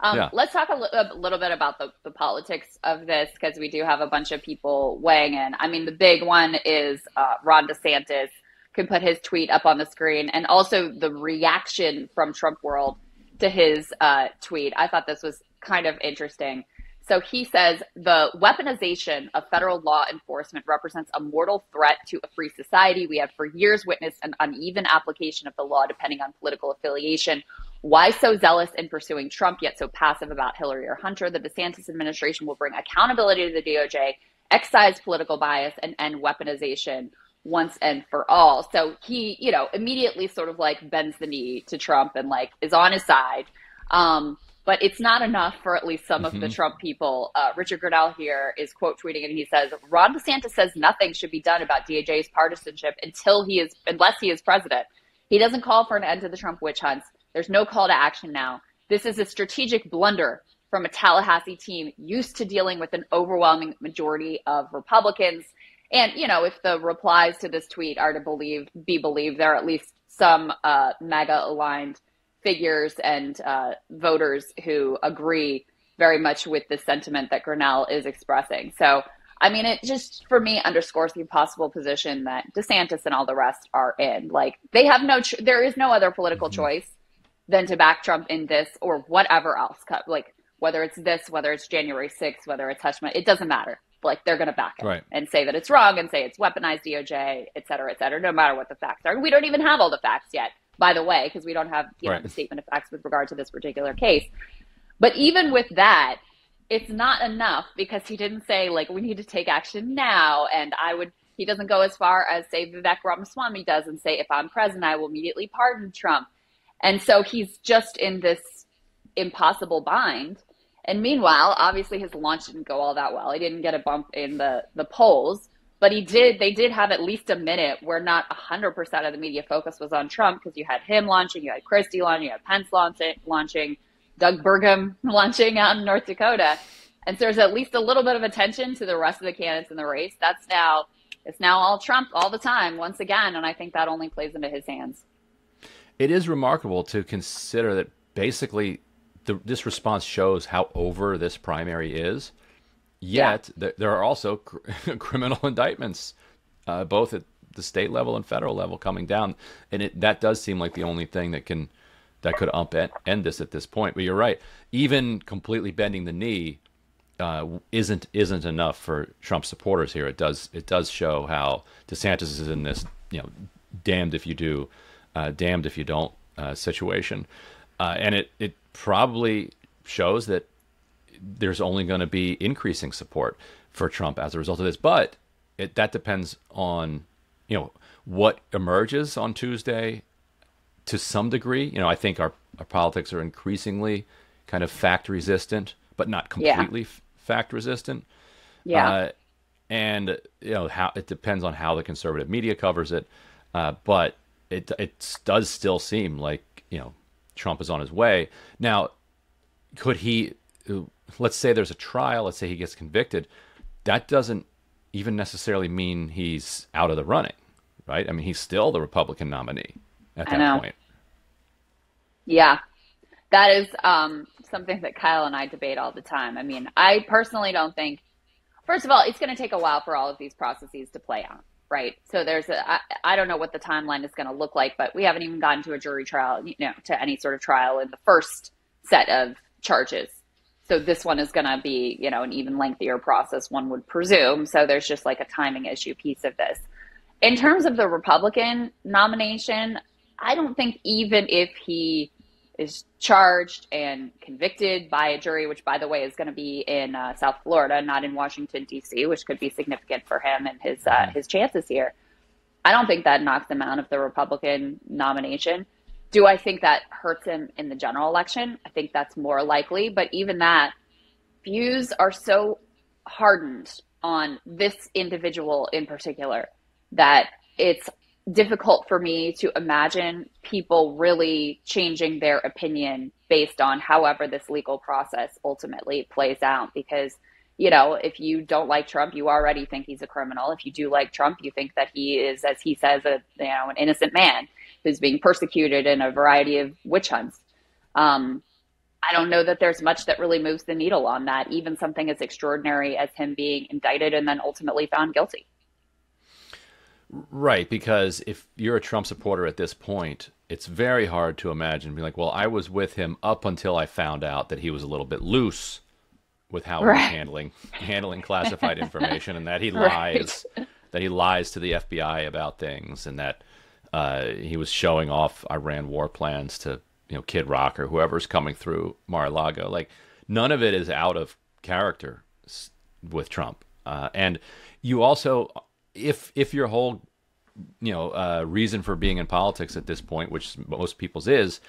Yeah. Let's talk a little bit about the politics of this because we do have a bunch of people weighing in. I mean, the big one is Ron DeSantis can put his tweet up on the screen, and also the reaction from Trump world to his tweet. I thought this was kind of interesting. So he says the weaponization of federal law enforcement represents a mortal threat to a free society. We have for years witnessed an uneven application of the law depending on political affiliation. Why so zealous in pursuing Trump, yet so passive about Hillary or Hunter? The DeSantis administration will bring accountability to the DOJ, excise political bias, and end weaponization once and for all. So he, immediately sort of like bends the knee to Trump and like is on his side. But it's not enough for at least some of the Trump people. Richard Grenell here is quote tweeting, and he says, Ron DeSantis says nothing should be done about DOJ's partisanship unless he is president. He doesn't call for an end to the Trump witch hunts. There's no call to action now. This is a strategic blunder from a Tallahassee team used to dealing with an overwhelming majority of Republicans. And, if the replies to this tweet are to be believed, there are at least some MAGA aligned figures and voters who agree very much with the sentiment that Grinnell is expressing. So, I mean, it just, for me, underscores the impossible position that DeSantis and all the rest are in. Like, they have there is no other political choice than to back Trump in this or whatever else. Like, whether it's this, whether it's January 6th, whether it's hush money, it doesn't matter. Like, they're going to back it and say that it's wrong and say it's weaponized DOJ, et cetera, no matter what the facts are. And we don't even have all the facts yet, by the way, because we don't have the statement of facts with regard to this particular case. But even with that, it's not enough because he didn't say, like, we need to take action now. And he doesn't go as far as, say, Vivek Ramaswamy does and say, if I'm president, I will immediately pardon Trump. And so he's just in this impossible bind. And meanwhile, obviously his launch didn't go all that well. He didn't get a bump in the polls, but they did have at least a minute where not 100% of the media focus was on Trump because you had him launching, you had Christie launching, you had Pence launching, Doug Burgum launching out in North Dakota. And so there's at least a little bit of attention to the rest of the candidates in the race. It's now all Trump all the time once again. And I think that only plays into his hands. It is remarkable to consider that basically this response shows how over this primary is. Yet there are also criminal indictments, both at the state level and federal level, coming down, and that does seem like the only thing that could end this at this point. But you're right; even completely bending the knee isn't enough for Trump supporters here. It does show how DeSantis is in this damned if you do, damned if you don't situation, and it probably shows that there's only going to be increasing support for Trump as a result of this. But that depends on, what emerges on Tuesday to some degree. I think our politics are increasingly kind of fact resistant, but not completely fact resistant. Yeah. And, how it depends on how the conservative media covers it. But it does still seem like, Trump is on his way. Now, could he, let's say there's a trial, let's say he gets convicted, that doesn't even necessarily mean he's out of the running, right? I mean, he's still the Republican nominee at that point. Yeah, that is something that Kyle and I debate all the time. I mean, I personally don't think, first of all, it's going to take a while for all of these processes to play out, right? So I don't know what the timeline is going to look like, but we haven't even gotten to a jury trial, to any sort of trial in the first set of charges. So this one is going to be, an even lengthier process, one would presume. So there's just like a timing issue piece of this. In terms of the Republican nomination, I don't think even if he is charged and convicted by a jury, which, by the way, is going to be in South Florida, not in Washington, D.C., which could be significant for him and his chances here. I don't think that knocks him out of the Republican nomination. Do I think that hurts him in the general election? I think that's more likely. But even that, views are so hardened on this individual in particular that it's difficult for me to imagine people really changing their opinion based on however this legal process ultimately plays out. Because, if you don't like Trump, you already think he's a criminal. If you do like Trump, you think that he is, as he says, an innocent man who's being persecuted in a variety of witch hunts. I don't know that there's much that really moves the needle on that, even something as extraordinary as him being indicted and then ultimately found guilty. Right, because if you're a Trump supporter at this point, it's very hard to imagine being like, well, I was with him up until I found out that he was a little bit loose with how he was Right. handling classified information, and that he Right. lies to the FBI about things, and that he was showing off Iran war plans to Kid Rock or whoever's coming through Mar-a-Lago. Like, none of it is out of character with Trump, and you also, if your whole reason for being in politics at this point, which most people's is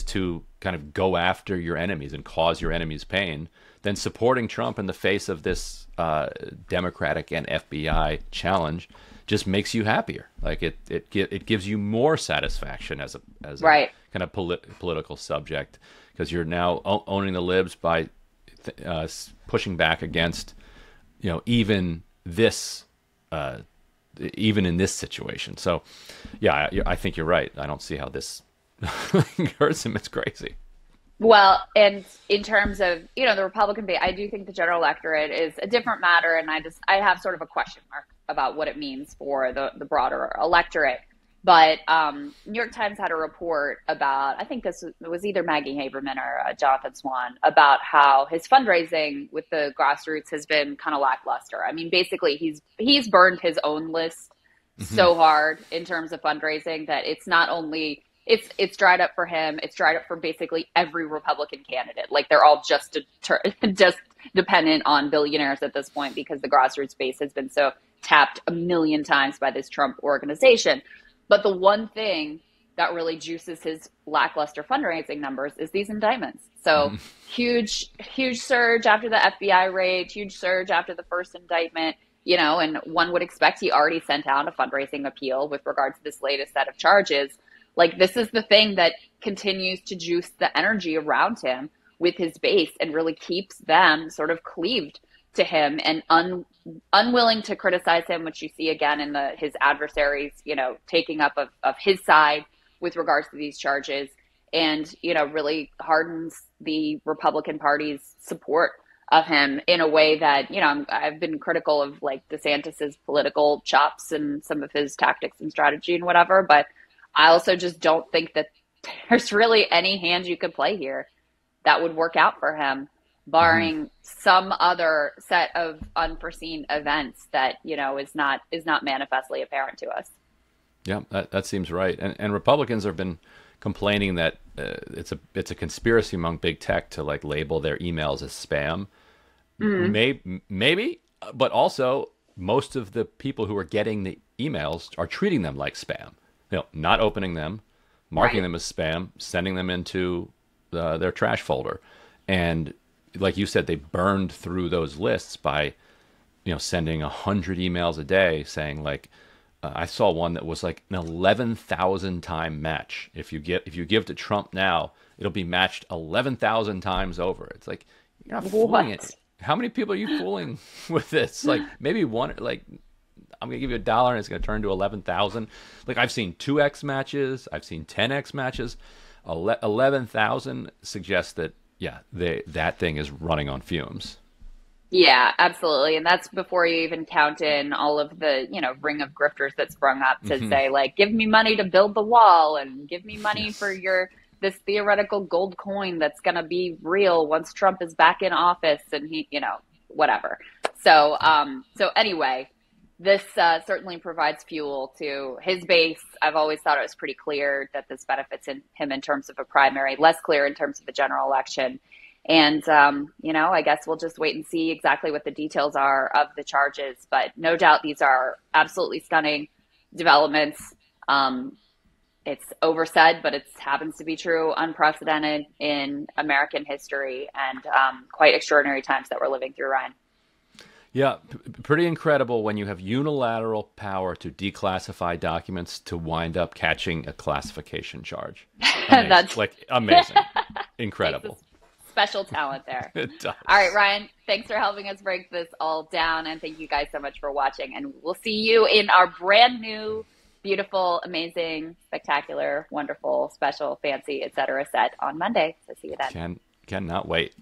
to kind of go after your enemies and cause your enemies pain, then supporting Trump in the face of this Democratic and FBI challenge just makes you happier. Like it gives you more satisfaction as a Right. kind of political subject, because you're now owning the libs by pushing back against even this. Even in this situation. So, yeah, I think you're right. I don't see how this hurts him. It's crazy. Well, and in terms of, the Republican base, I do think the general electorate is a different matter. And I have sort of a question mark about what it means for the broader electorate. But New York Times had a report about, I think this was either Maggie Haberman or Jonathan Swan, about how his fundraising with the grassroots has been kind of lackluster. I mean, basically, he's burned his own list so hard in terms of fundraising that it's not only it's dried up for him, it's dried up for basically every Republican candidate. Like, they're all just dependent on billionaires at this point because the grassroots base has been so tapped a million times by this Trump organization. But the one thing that really juices his lackluster fundraising numbers is these indictments. So huge surge after the FBI raid, huge surge after the first indictment, and one would expect he already sent out a fundraising appeal with regard to this latest set of charges. Like, this is the thing that continues to juice the energy around him with his base and really keeps them sort of cleaved to him and unwilling to criticize him, which you see again in his adversaries, taking up of his side with regards to these charges, and, really hardens the Republican Party's support of him in a way that, I've been critical of, like, DeSantis's political chops and some of his tactics and strategy and whatever, but I also just don't think that there's really any hand you could play here that would work out for him, barring some other set of unforeseen events that, is not manifestly apparent to us. Yeah, that seems right. And Republicans have been complaining that it's a conspiracy among big tech to, like, label their emails as spam. Maybe, but also most of the people who are getting the emails are treating them like spam. Not opening them, marking them as spam, sending them into their trash folder. And like you said, they burned through those lists by, sending 100 emails a day saying, like, I saw one that was like an 11,000 time match. If you give to Trump now, it'll be matched 11,000 times over. It's like, you're not fooling it. How many people are you fooling with this? Like, maybe one, like, I'm going to give you $1 and it's going to turn to 11,000. Like, I've seen 2x matches. I've seen 10x matches. 11,000 suggests that, yeah, that thing is running on fumes. Yeah, absolutely. And that's before you even count in all of the, ring of grifters that sprung up to say, like, give me money to build the wall and give me money for this theoretical gold coin that's going to be real once Trump is back in office and he, whatever. So anyway, this certainly provides fuel to his base. I've always thought it was pretty clear that this benefits him in terms of a primary, less clear in terms of a general election. And, I guess we'll just wait and see exactly what the details are of the charges. But no doubt these are absolutely stunning developments. It's oversaid, but it happens to be true, unprecedented in American history, and quite extraordinary times that we're living through, Ryan. Yeah, pretty incredible when you have unilateral power to declassify documents to wind up catching a classification charge. Amazing. That's like amazing. Incredible. Special talent there. It does. All right, Ryan, thanks for helping us break this all down. And thank you guys so much for watching. And we'll see you in our brand new, beautiful, amazing, spectacular, wonderful, special, fancy, etc. set on Monday. So see you then. Cannot wait.